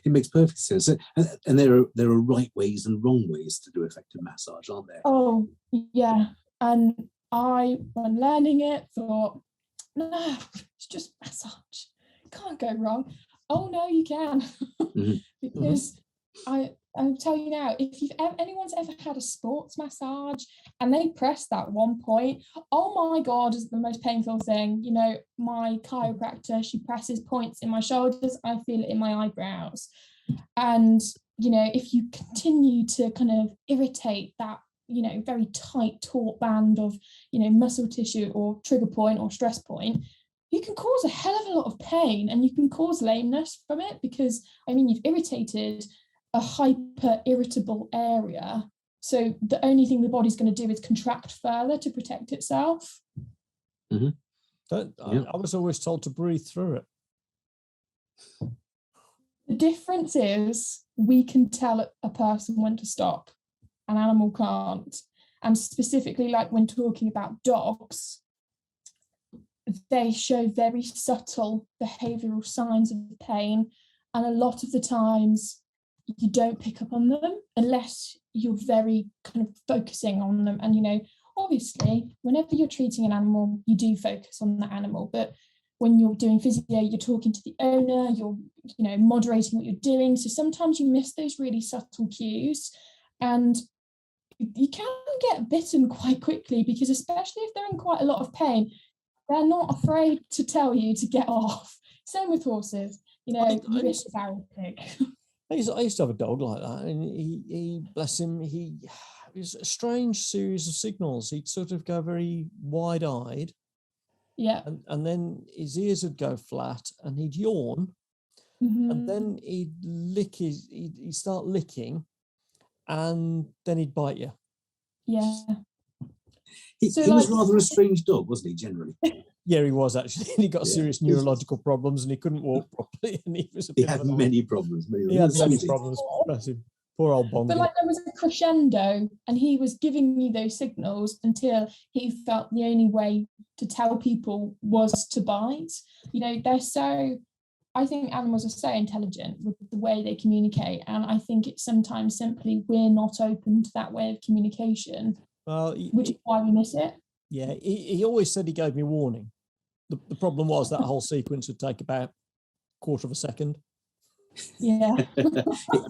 It makes perfect sense. And there are right ways and wrong ways to do effective massage, aren't there? Oh, yeah. And I, when learning it, thought, no, it's just massage. Can't go wrong. Oh, no, you can. Because I'll tell you now, if anyone's ever had a sports massage and they press that one point, oh my God, is the most painful thing. You know, my chiropractor, she presses points in my shoulders, I feel it in my eyebrows. And, you know, if you continue to kind of irritate that, you know, very tight, taut band of, you know, muscle tissue or trigger point or stress point, you can cause a hell of a lot of pain and you can cause lameness from it because, I mean, you've irritated a hyper irritable area. So the only thing the body's going to do is contract further to protect itself. I was always told to breathe through it. The difference is we can tell a person when to stop. An animal can't. And specifically, like when talking about dogs, they show very subtle behavioural signs of pain. And a lot of the times you don't pick up on them unless you're very kind of focusing on them. And, you know, obviously, whenever you're treating an animal, you do focus on the animal. But when you're doing physio, you're talking to the owner, you're, you know, moderating what you're doing. So sometimes you miss those really subtle cues. And you can get bitten quite quickly because especially if they're in quite a lot of pain, they're not afraid to tell you to get off. Same with horses, you know, you risk barricade. I used to have a dog like that, and he bless him, it was a strange series of signals. He'd sort of go very wide-eyed. Yeah. And then his ears would go flat and he'd yawn. And then he'd start licking, and then he'd bite you. Yeah. He was rather a strange dog, wasn't he, generally? Yeah, he was actually. He got serious neurological problems and he couldn't walk properly. And he had many problems. He had many problems. Bless him. Poor old Bongi. But like there was a crescendo and he was giving you those signals until he felt the only way to tell people was to bite. You know, I think animals are so intelligent with the way they communicate. And I think it's sometimes simply we're not open to that way of communication, which is why we miss it. Yeah, he always said he gave me warning. The problem was that whole sequence would take about a quarter of a second. Yeah. You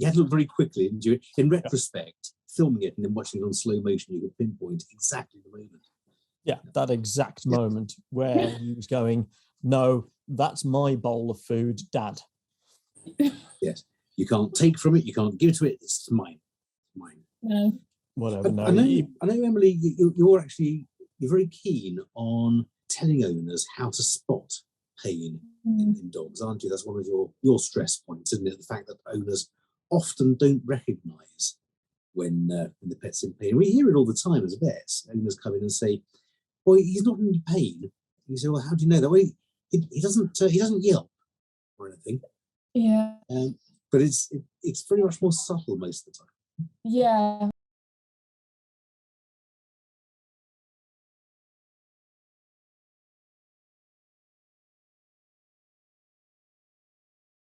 had to look very quickly, didn't you? In retrospect, filming it and then watching it on slow motion, you could pinpoint exactly the moment. Yeah, that exact moment where he was going, no, that's my bowl of food, Dad. Yes. You can't take from it, you can't give to it, it's mine. No. Whatever. I know, Emily, you're very keen on telling owners how to spot pain in dogs, aren't you? That's one of your stress points, isn't it? The fact that owners often don't recognise when the pet's in pain. We hear it all the time as vets. Owners come in and say, "Well, he's not in pain." You say, "Well, how do you know that?" Well, he doesn't yelp or anything. Yeah. But it's very much more subtle most of the time. Yeah,